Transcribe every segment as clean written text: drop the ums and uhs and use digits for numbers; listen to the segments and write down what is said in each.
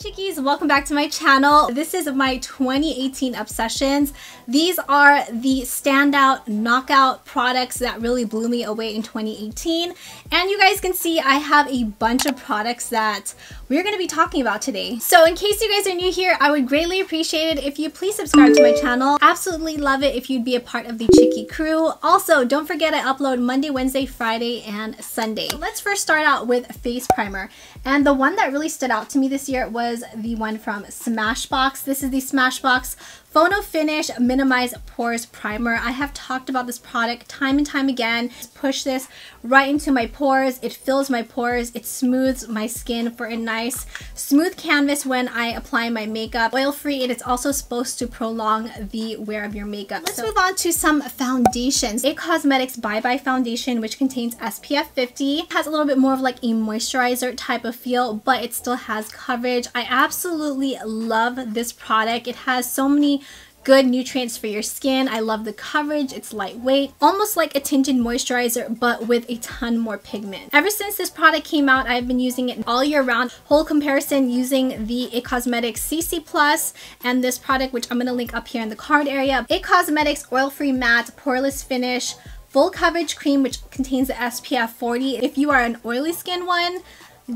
Chickies, welcome back to my channel. This is my 2018 obsessions. These are the standout knockout products that really blew me away in 2018. And you guys can see I have a bunch of products that we're going to be talking about today. So in case you guys are new here, I would greatly appreciate it if you please subscribe to my channel. Absolutely love it if you'd be a part of the Chickie crew. Also, don't forget I upload Monday, Wednesday, Friday, and Sunday. Let's first start out with a face primer. And the one that really stood out to me this year was the one from Smashbox. This is the Smashbox Photo Finish Minimize Pores Primer. I have talked about this product time and time again. Just push this right into my pores. It fills my pores. It smooths my skin for a nice smooth canvas when I apply my makeup. Oil-free. It is also supposed to prolong the wear of your makeup. Let's move on to some foundations. It Cosmetics Bye Bye Foundation, which contains SPF 50. It has a little bit more of like a moisturizer type of feel, but it still has coverage. I absolutely love this product. It has so many good nutrients for your skin. I love the coverage. It's lightweight, almost like a tinted moisturizer, but with a ton more pigment. Ever since this product came out, I've been using it all year round. Whole comparison using the It Cosmetics CC Plus and this product, which I'm going to link up here in the card area. It Cosmetics Oil-Free Matte Poreless Finish Full Coverage Cream, which contains the SPF 40. If you are an oily skin one,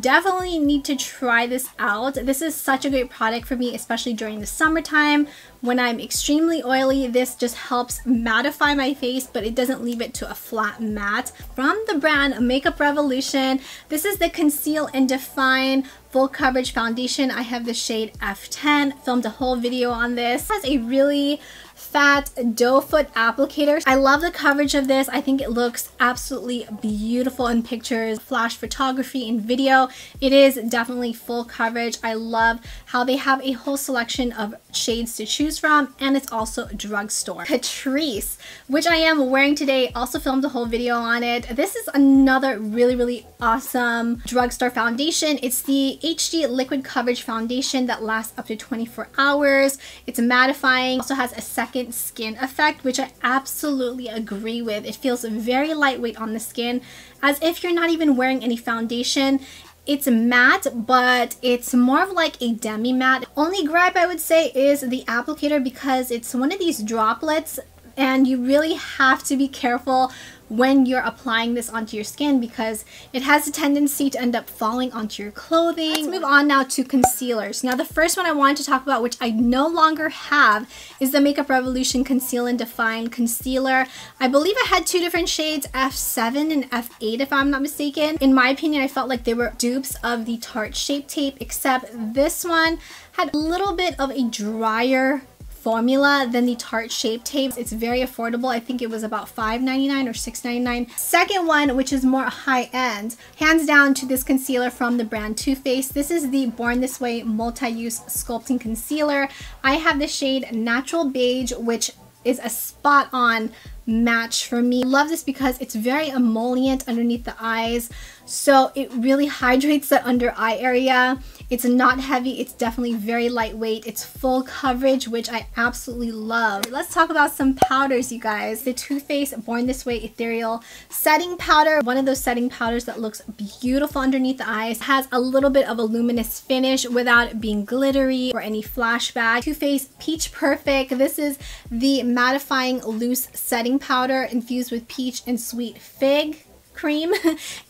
definitely need to try this out. This is such a great product for me, especially during the summertime when I'm extremely oily. This just helps mattify my face, but it doesn't leave it to a flat matte. From the brand Makeup Revolution, this is the Conceal and Define Full Coverage Foundation. I have the shade F10. Filmed a whole video on this. It has a really fat doe foot applicator. I love the coverage of this. I think it looks absolutely beautiful in pictures, flash photography, and video. It is definitely full coverage. I love how they have a whole selection of shades to choose from, and it's also drugstore. Catrice, which I am wearing today, also filmed a whole video on it. This is another really awesome drugstore foundation. It's the HD Liquid Coverage Foundation that lasts up to 24 hours. It's mattifying, also has a second skin effect, which I absolutely agree with. It feels very lightweight on the skin, as if you're not even wearing any foundation. It's matte, but it's more of like a demi matte. Only gripe I would say is the applicator, because it's one of these droplets and you really have to be careful when you're applying this onto your skin because it has a tendency to end up falling onto your clothing. Let's move on now to concealers. Now the first one I wanted to talk about, which I no longer have, is the Makeup Revolution Conceal and Define Concealer. I believe I had two different shades, F7 and F8 if I'm not mistaken. In my opinion, I felt like they were dupes of the Tarte Shape Tape, except this one had a little bit of a drier formula than the Tarte Shape Tapes. It's very affordable. I think it was about $5.99 or $6.99. Second one, which is more high-end, hands down to this concealer from the brand Too Faced. This is the Born This Way Multi-Use Sculpting Concealer. I have the shade Natural Beige, which is a spot-on match for me. Love this because it's very emollient underneath the eyes, so it really hydrates the under eye area. It's not heavy. It's definitely very lightweight. It's full coverage, which I absolutely love. Let's talk about some powders, you guys. The Too Faced Born This Way Ethereal Setting Powder. One of those setting powders that looks beautiful underneath the eyes. It has a little bit of a luminous finish without it being glittery or any flashback. Too Faced Peach Perfect. This is the mattifying loose setting powder infused with peach and sweet fig cream,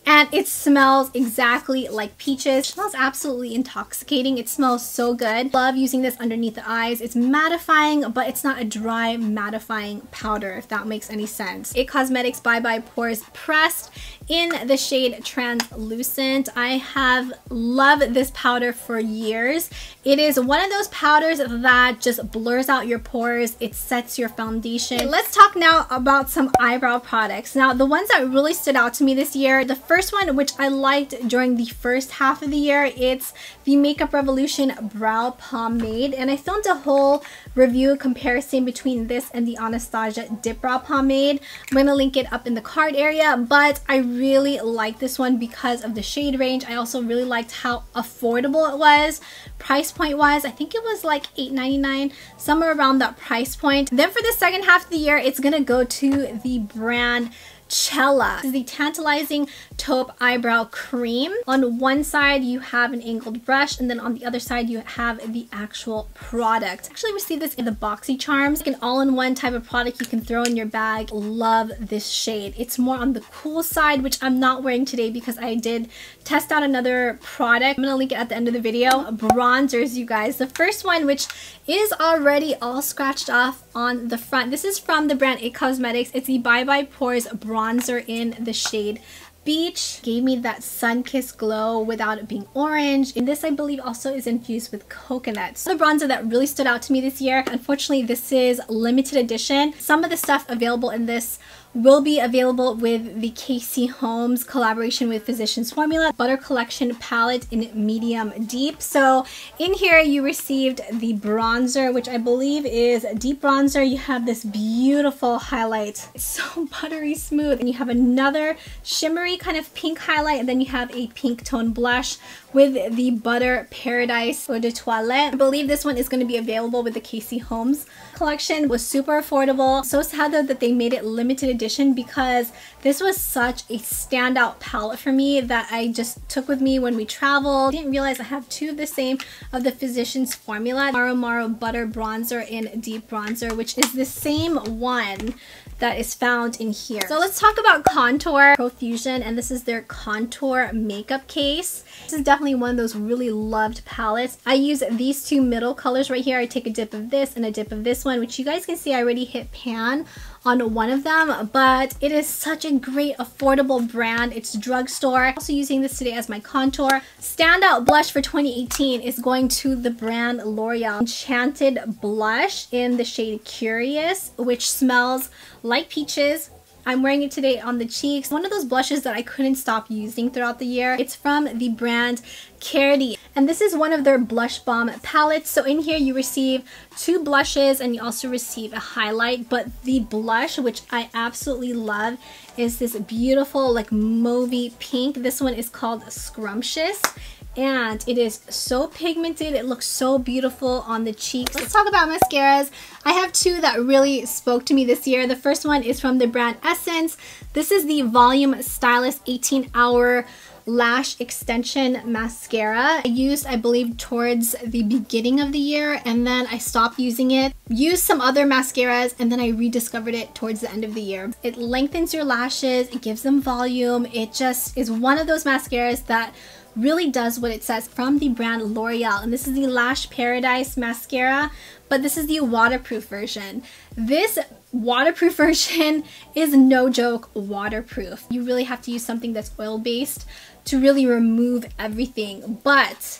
and it smells exactly like peaches. It smells absolutely intoxicating. It smells so good. Love using this underneath the eyes. It's mattifying, but it's not a dry mattifying powder, if that makes any sense. It Cosmetics Bye Bye Pores Pressed in the shade Translucent. I have loved this powder for years. It is one of those powders that just blurs out your pores. It sets your foundation. Okay, let's talk now about some eyebrow products. Now, the ones that really stood out to me this year, the first one, which I liked during the first half of the year, it's the Makeup Revolution Brow Pomade, and I filmed a whole review comparison between this and the Anastasia Dip Brow Pomade. I'm going to link it up in the card area, but I really like this one because of the shade range. I also really liked how affordable it was. Price point wise, I think it was like $8.99, somewhere around that price point. Then for the second half of the year, it's going to go to the brand Cella. This is the Tantalizing Taupe Eyebrow Cream. On one side you have an angled brush, and then on the other side you have the actual product. I actually received this in the BoxyCharms, like an all-in-one type of product you can throw in your bag. Love this shade. It's more on the cool side, which I'm not wearing today because I did test out another product. I'm gonna link it at the end of the video. Bronzers, you guys. The first one, which is already all scratched off on the front. This is from the brand It Cosmetics. It's the Bye Bye Pores bronzer in the shade Beach. Gave me that sun-kissed glow without it being orange. And this, I believe, also is infused with coconut. So the bronzer that really stood out to me this year. Unfortunately, this is limited edition. Some of the stuff available in this will be available with the Casey Holmes collaboration with Physicians Formula Butter Collection palette in medium deep. So in here you received the bronzer, which I believe is a deep bronzer. You have this beautiful highlight. It's so buttery smooth. And you have another shimmery kind of pink highlight, and then you have a pink tone blush with the Butter Paradise Eau de Toilette. I believe this one is going to be available with the Casey Holmes collection. It was super affordable. So sad though that they made it limited edition, because this was such a standout palette for me that I just took with me when we traveled. I didn't realize I have two of the same of the Physicians Formula Maro Maro Butter Bronzer in Deep Bronzer, which is the same one that is found in here. So let's talk about Contour Profusion, and this is their contour makeup case. This is definitely one of those really loved palettes. I use these two middle colors right here. I take a dip of this and a dip of this one, which you guys can see I already hit pan on one of them, but it is such a great affordable brand. It's drugstore. Also using this today as my contour. Standout blush for 2018 is going to the brand L'Oreal Enchanted Blush in the shade Curious, which smells like peaches. I'm wearing it today on the cheeks. One of those blushes that I couldn't stop using throughout the year. It's from the brand Cardi, and this is one of their blush bomb palettes. So in here you receive two blushes and you also receive a highlight, but the blush, which I absolutely love, is this beautiful like mauvey pink. This one is called Scrumptious, and it is so pigmented. It looks so beautiful on the cheeks. Let's talk about mascaras. I have two that really spoke to me this year. The first one is from the brand Essence. This is the Volume Stylist 18-Hour Lash Extension Mascara. I used, I believe, towards the beginning of the year, and then I stopped using it. Used some other mascaras, and then I rediscovered it towards the end of the year. It lengthens your lashes, it gives them volume. It just is one of those mascaras that really does what it says, from the brand L'Oreal. And this is the Lash Paradise Mascara, but this is the waterproof version. This waterproof version is no joke waterproof. You really have to use something that's oil-based to really remove everything, but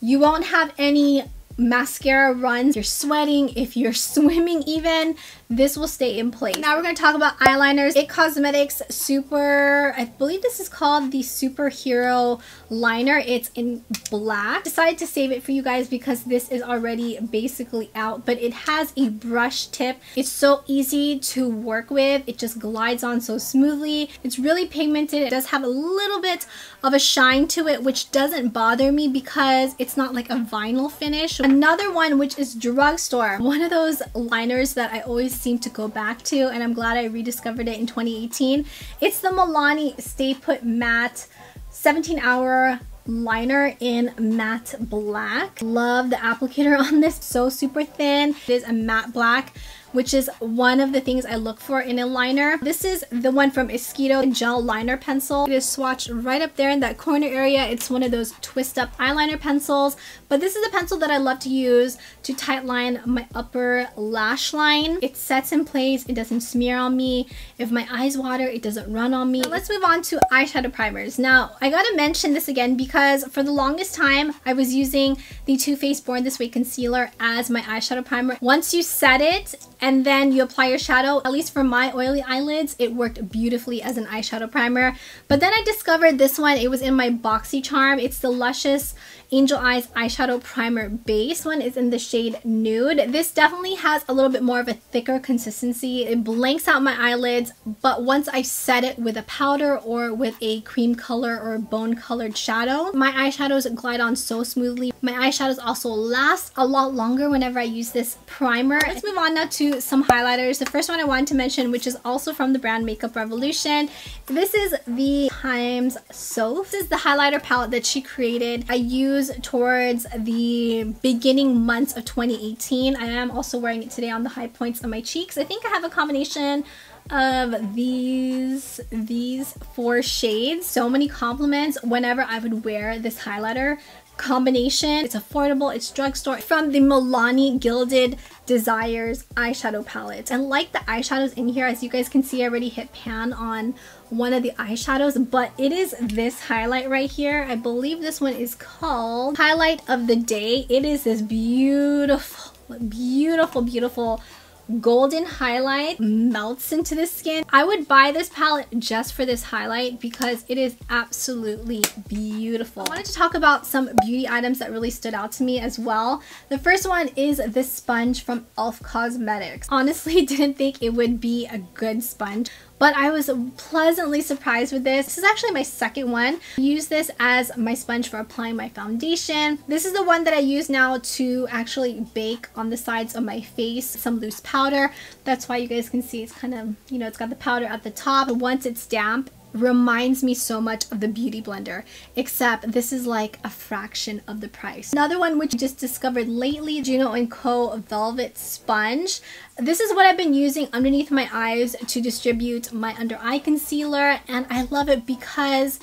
you won't have any mascara runs. If you're sweating, if you're swimming even, this will stay in place. Now we're going to talk about eyeliners. It Cosmetics Super, I believe this is called the Superhero Liner. It's in black. Decided to save it for you guys because this is already basically out, but it has a brush tip. It's so easy to work with. It just glides on so smoothly. It's really pigmented. It does have a little bit of a shine to it, which doesn't bother me because it's not like a vinyl finish. Another one, which is drugstore. One of those liners that I always seem to go back to, and I'm glad I rediscovered it in 2018. It's the MILANI Stay Put Matte 17-Hour Liner in matte black. Love the applicator on this. So super thin. It is a matte black, which is one of the things I look for in a liner. This is the one from Esquito Gel Liner Pencil. It is swatched right up there in that corner area. It's one of those twist up eyeliner pencils, but this is a pencil that I love to use to tight line my upper lash line. It sets in place. It doesn't smear on me. If my eyes water, it doesn't run on me. Now let's move on to eyeshadow primers. Now I gotta mention this again because for the longest time I was using the Too Faced Born This Way concealer as my eyeshadow primer. Once you set it and then you apply your shadow, at least for my oily eyelids, it worked beautifully as an eyeshadow primer. But then I discovered this one. It was in my BoxyCharm. It's the Luscious Angel Eyes Eyeshadow Primer Base. This one is in the shade Nude. This definitely has a little bit more of a thicker consistency. It blanks out my eyelids, but once I set it with a powder or with a cream color or bone colored shadow, my eyeshadows glide on so smoothly. My eyeshadows also last a lot longer whenever I use this primer. Let's move on now to some highlighters. The first one I wanted to mention, which is also from the brand Makeup Revolution. This is the Times Soap. This is the highlighter palette that she created. I use towards the beginning months of 2018. I am also wearing it today on the high points of my cheeks. I think I have a combination of these 4 shades. So many compliments whenever I would wear this highlighter combination. It's affordable, it's drugstore, from the MILANI Gilded Desires eyeshadow palette. And like the eyeshadows in here, as you guys can see, I already hit pan on one of the eyeshadows, but it is this highlight right here. I believe this one is called Highlight of the Day. It is this beautiful, beautiful, beautiful golden highlight, melts into the skin. I would buy this palette just for this highlight because it is absolutely beautiful. I wanted to talk about some beauty items that really stood out to me as well. The first one is this sponge from e.l.f. Cosmetics. Honestly, didn't think it would be a good sponge, but I was pleasantly surprised with this. This is actually my second one. I use this as my sponge for applying my foundation. This is the one that I use now to actually bake on the sides of my face some loose powder. That's why you guys can see it's kind of, you know, it's got the powder at the top. Once it's damp, reminds me so much of the Beauty Blender, except this is like a fraction of the price. Another one which I just discovered lately, Juno & Co. Velvet Sponge. This is what I've been using underneath my eyes to distribute my under eye concealer, and I love it because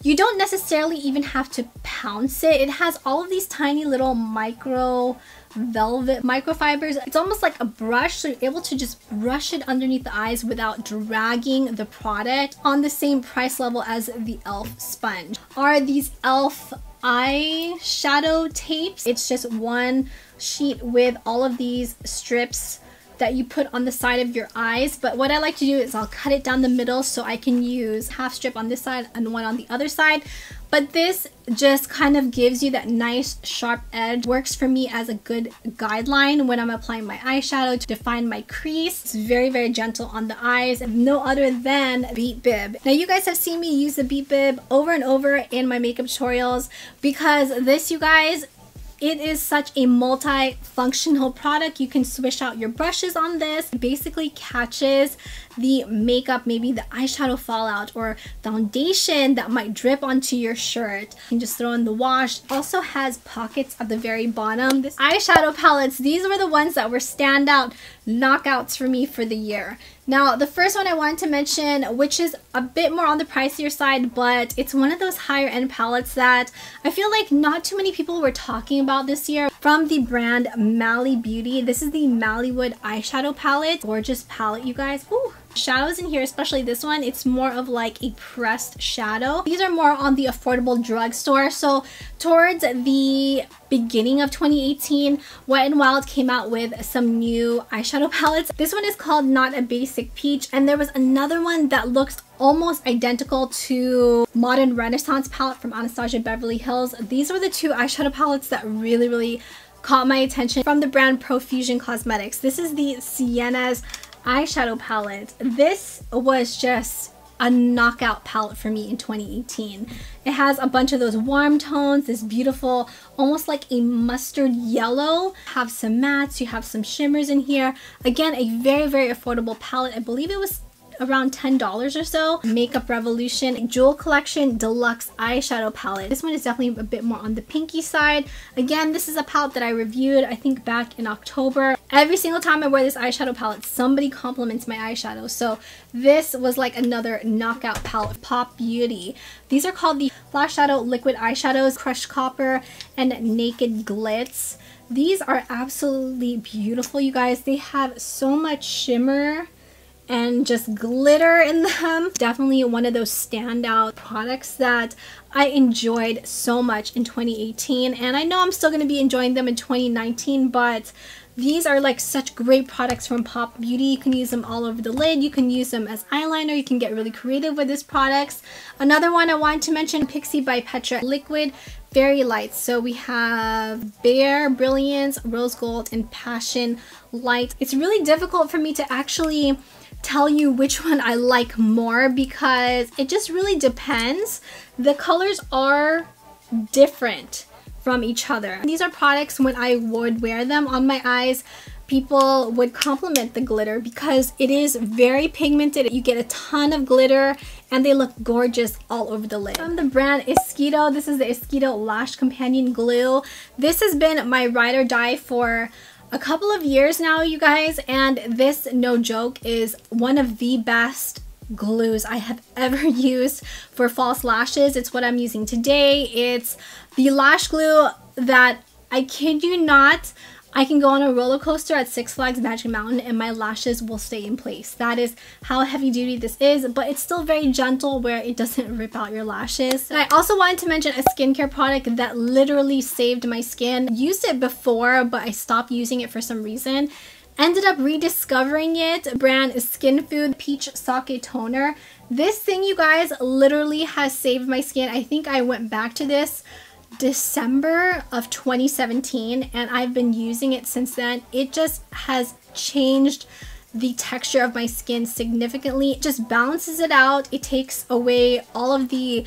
you don't necessarily even have to pounce it. It has all of these tiny little micro velvet microfibers. It's almost like a brush, so you're able to just brush it underneath the eyes without dragging the product. On the same price level as the e.l.f. sponge are these e.l.f. eyeshadow tapes. It's just one sheet with all of these strips that you put on the side of your eyes, but what I like to do is I'll cut it down the middle so I can use half strip on this side and one on the other side. But this just kind of gives you that nice sharp edge. Works for me as a good guideline when I'm applying my eyeshadow to define my crease. It's very, very gentle on the eyes. No other than Beat Bib. Now you guys have seen me use the Beat Bib over and over in my makeup tutorials because this, you guys, it is such a multi-functional product. You can swish out your brushes on this. It basically catches the makeup, maybe the eyeshadow fallout or foundation that might drip onto your shirt. You can just throw in the wash. It also has pockets at the very bottom. This eyeshadow palettes, these were the ones that were standout knockouts for me for the year. Now, the first one I wanted to mention, which is a bit more on the pricier side, but it's one of those higher end palettes that I feel like not too many people were talking about this year. From the brand Mally Beauty. This is the Mallywood eyeshadow palette. Gorgeous palette, you guys. Ooh. Shadows in here, especially this one, it's more of like a pressed shadow. These are more on the affordable drugstore. So towards the beginning of 2018, Wet n Wild came out with some new eyeshadow palettes. This one is called Not a Basic Peach, and there was another one that looks almost identical to Modern Renaissance palette from Anastasia Beverly Hills. These were the two eyeshadow palettes that really caught my attention from the brand Profusion Cosmetics. This is the Sienna's eyeshadow palette. This was just a knockout palette for me in 2018. It has a bunch of those warm tones, this beautiful, almost like a mustard yellow. Have some mattes, you have some shimmers in here. Again, a very affordable palette. I believe it was around $10 or so. Makeup Revolution Jewel Collection Deluxe Eyeshadow Palette. This one is definitely a bit more on the pinky side. Again, this is a palette that I reviewed, I think, back in October. Every single time I wear this eyeshadow palette, somebody compliments my eyeshadow. So this was like another knockout palette. Pop Beauty. These are called the Flash Shadow Liquid Eyeshadows, Crushed Copper and Naked Glitz. These are absolutely beautiful, you guys. They have so much shimmer and just glitter in them. Definitely one of those standout products that I enjoyed so much in 2018, and I know I'm still going to be enjoying them in 2019, but these are like such great products from Pop Beauty. You can use them all over the lid. You can use them as eyeliner. You can get really creative with these products. Another one I wanted to mention, Pixie by Petra Liquid Fairy Lights. So we have Bare, Brilliance, Rose Gold, and Passion Light. It's really difficult for me to actually tell you which one I like more because it just really depends. The colors are different from each other. These are products when I would wear them on my eyes, people would compliment the glitter because it is very pigmented. You get a ton of glitter and they look gorgeous all over the lid. From the brand EYESHADOW, this is the EYESHADOW Lash Companion Glue. This has been my ride or die for a couple of years now, you guys, and this, no joke, is one of the best glues I have ever used for false lashes. It's what I'm using today. It's the lash glue that, I kid you not, I can go on a roller coaster at Six Flags Magic Mountain and my lashes will stay in place. That is how heavy duty this is, but it's still very gentle where it doesn't rip out your lashes. And I also wanted to mention a skincare product that literally saved my skin. Used it before, but I stopped using it for some reason. Ended up rediscovering it. Brand is Skin Food Peach Sake Toner. This thing, you guys, literally has saved my skin. I think I went back to this December of 2017 and I've been using it since then. It just has changed the texture of my skin significantly. It just balances it out. It takes away all of the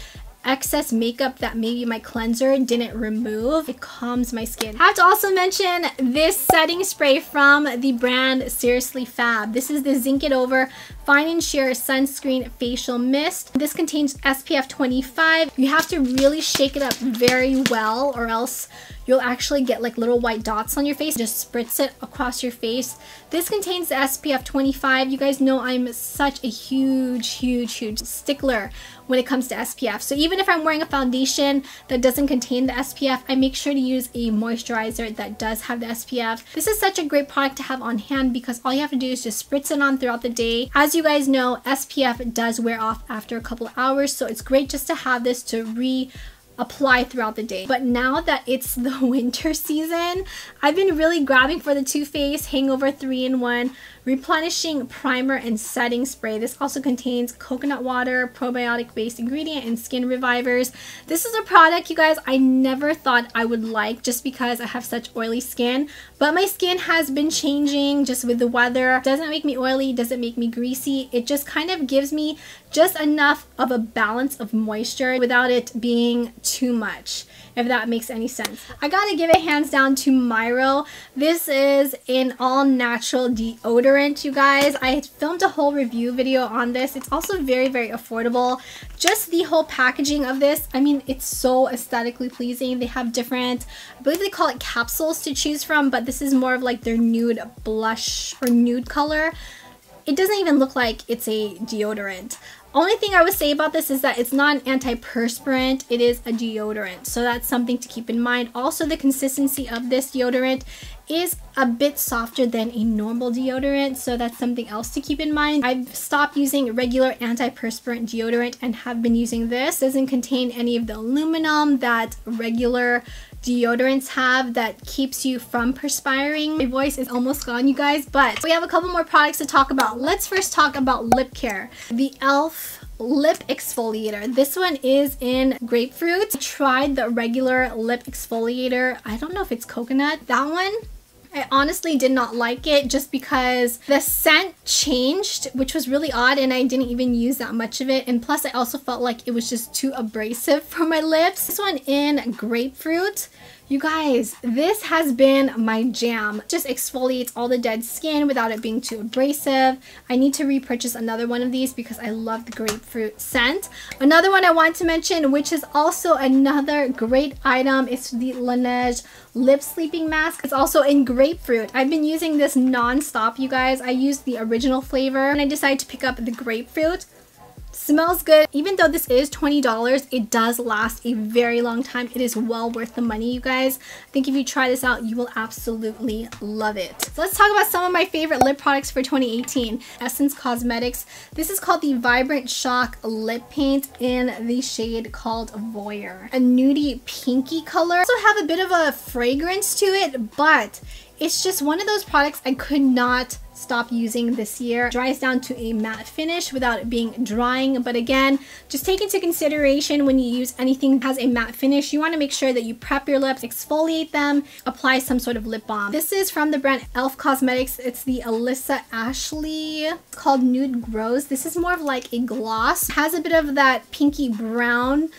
excess makeup that maybe my cleanser didn't remove. It calms my skin. I have to also mention this setting spray from the brand Seriously Fab. This is the Zinc It Over Fine and Sheer Sunscreen Facial Mist. This contains SPF 25. You have to really shake it up very well or else you'll actually get like little white dots on your face. Just spritz it across your face. This contains the SPF 25. You guys know I'm such a huge stickler when it comes to SPF. So even if I'm wearing a foundation that doesn't contain the SPF, I make sure to use a moisturizer that does have the SPF. This is such a great product to have on hand because all you have to do is just spritz it on throughout the day. As you guys know, SPF does wear off after a couple of hours, so it's great just to have this to apply throughout the day. But now that it's the winter season, I've been really grabbing for the Too Faced Hangover 3-in-1 Replenishing Primer and Setting Spray. This also contains coconut water, probiotic based ingredient, and skin revivers. This is a product, you guys, I never thought I would like just because I have such oily skin, but my skin has been changing just with the weather. It doesn't make me oily, doesn't make me greasy. It just kind of gives me just enough of a balance of moisture without it being too much, if that makes any sense. I gotta give it hands down to Myro. This is an all-natural deodorant, you guys. I filmed a whole review video on this. It's also very affordable. Just the whole packaging of this, I mean, it's so aesthetically pleasing. They have different, I believe they call it capsules to choose from, but this is more of like their nude blush or nude color. It doesn't even look like it's a deodorant. Only thing I would say about this is that it's not an antiperspirant, it is a deodorant. So that's something to keep in mind. Also, the consistency of this deodorant is a bit softer than a normal deodorant, so that's something else to keep in mind. I've stopped using regular antiperspirant deodorant and have been using this. It doesn't contain any of the aluminum that regular deodorants have that keeps you from perspiring. My voice is almost gone, you guys, but we have a couple more products to talk about. Let's first talk about lip care. The e.l.f. lip exfoliator. This one is in grapefruit. I tried the regular lip exfoliator. I don't know if it's coconut. That one, I honestly did not like it just because the scent changed, which was really odd, and I didn't even use that much of it. And plus I also felt like it was just too abrasive for my lips. This one in grapefruit, you guys, this has been my jam. Just exfoliates all the dead skin without it being too abrasive. I need to repurchase another one of these because I love the grapefruit scent. Another one I want to mention, which is also another great item, is the Laneige Lip Sleeping Mask. It's also in grapefruit. I've been using this non-stop, you guys. I used the original flavor and I decided to pick up the grapefruit. Smells good. Even though this is $20, it does last a very long time. It is well worth the money, you guys. I think if you try this out, you will absolutely love it. So let's talk about some of my favorite lip products for 2018. Essence Cosmetics. This is called the Vibrant Shock Lip Paint in the shade called Voyeur. A nudie pinky color. Also have a bit of a fragrance to it, but it's just one of those products I could not stop using this year. It dries down to a matte finish without it being drying, but again, just take into consideration when you use anything that has a matte finish, you want to make sure that you prep your lips, exfoliate them, apply some sort of lip balm. This is from the brand e.l.f. Cosmetics. It's the Alyssa Ashley. It's called Nude Grows. This is more of like a gloss. It has a bit of that pinky brown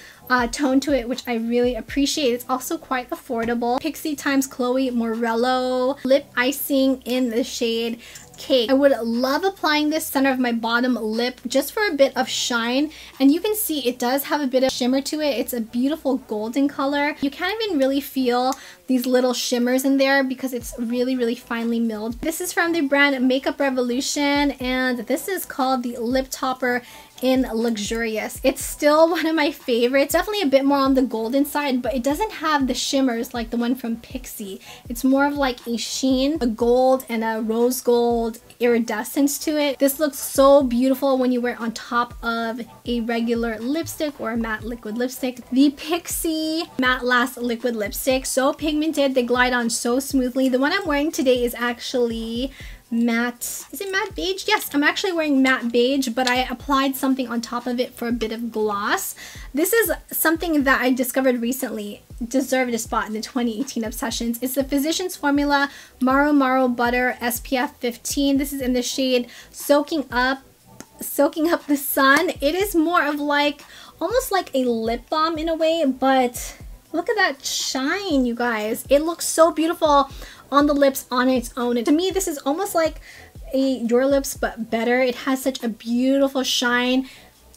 tone to it, which I really appreciate. It's also quite affordable. Pixie times Chloe Morello lip icing in the shade Cake. I would love applying this center of my bottom lip just for a bit of shine, and you can see it does have a bit of shimmer to it. It's a beautiful golden color. You can't even really feel these little shimmers in there because it's really finely milled. This is from the brand Makeup Revolution, and this is called the Lip Topper in Luxurious. It's still one of my favorites. Definitely a bit more on the golden side, but it doesn't have the shimmers like the one from Pixie. It's more of like a sheen, a gold and a rose gold iridescence to it. This looks so beautiful when you wear it on top of a regular lipstick or a matte liquid lipstick. The Pixie Matte Last Liquid Lipstick, so pigmented, they glide on so smoothly. The one I'm wearing today is actually matte, is it matte beige? Yes, I'm actually wearing matte beige, but I applied something on top of it for a bit of gloss. This is something that I discovered recently deserved a spot in the 2018 Obsessions. It's the Physicians Formula Maro Maro Butter SPF 15. This is in the shade Soaking Up the Sun. It is more of like, almost like a lip balm in a way, but look at that shine, you guys. It looks so beautiful on the lips on its own. And to me, this is almost like a Your Lips but better. It has such a beautiful shine.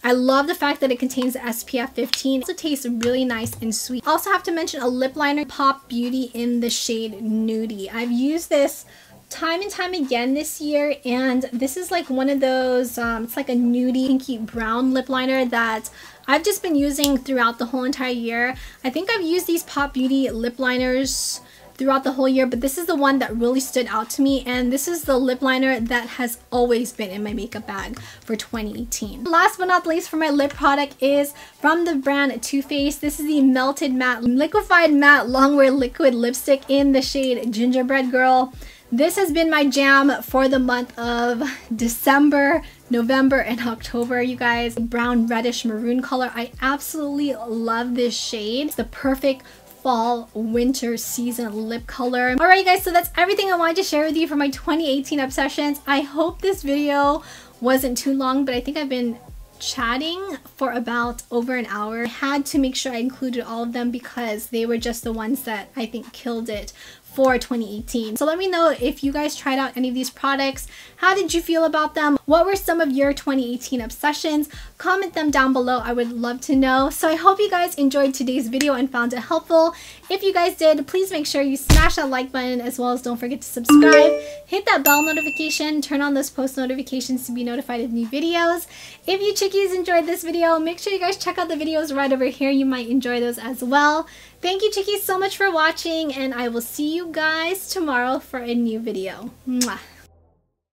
I love the fact that it contains SPF 15. It also tastes really nice and sweet. I also have to mention a lip liner, Pop Beauty in the shade Nudie. I've used this time and time again this year, and this is like one of those, it's like a nudie pinky brown lip liner that I've just been using throughout the whole entire year. I think I've used these Pop Beauty lip liners throughout the whole year, but this is the one that really stood out to me, and this is the lip liner that has always been in my makeup bag for 2018. Last but not least for my lip product is from the brand Too Faced. This is the Melted Matte Liquefied Matte Longwear Liquid Lipstick in the shade Gingerbread Girl. This has been my jam for the month of December, November, and October, you guys. Brown reddish maroon color. I absolutely love this shade. It's the perfect fall winter season lip color. Alright guys, so that's everything I wanted to share with you for my 2018 Obsessions. I hope this video wasn't too long, but I think I've been chatting for about over an hour. I had to make sure I included all of them because they were just the ones that I think killed it for 2018. So let me know if you guys tried out any of these products. How did you feel about them? What were some of your 2018 obsessions? Comment them down below. I would love to know. So I hope you guys enjoyed today's video and found it helpful. If you guys did, please make sure you smash that like button, as well as don't forget to subscribe. Hit that bell notification. Turn on those post notifications to be notified of new videos. If you chickies enjoyed this video, make sure you guys check out the videos right over here. You might enjoy those as well. Thank you chickies so much for watching, and I will see you guys tomorrow for a new video. Mwah.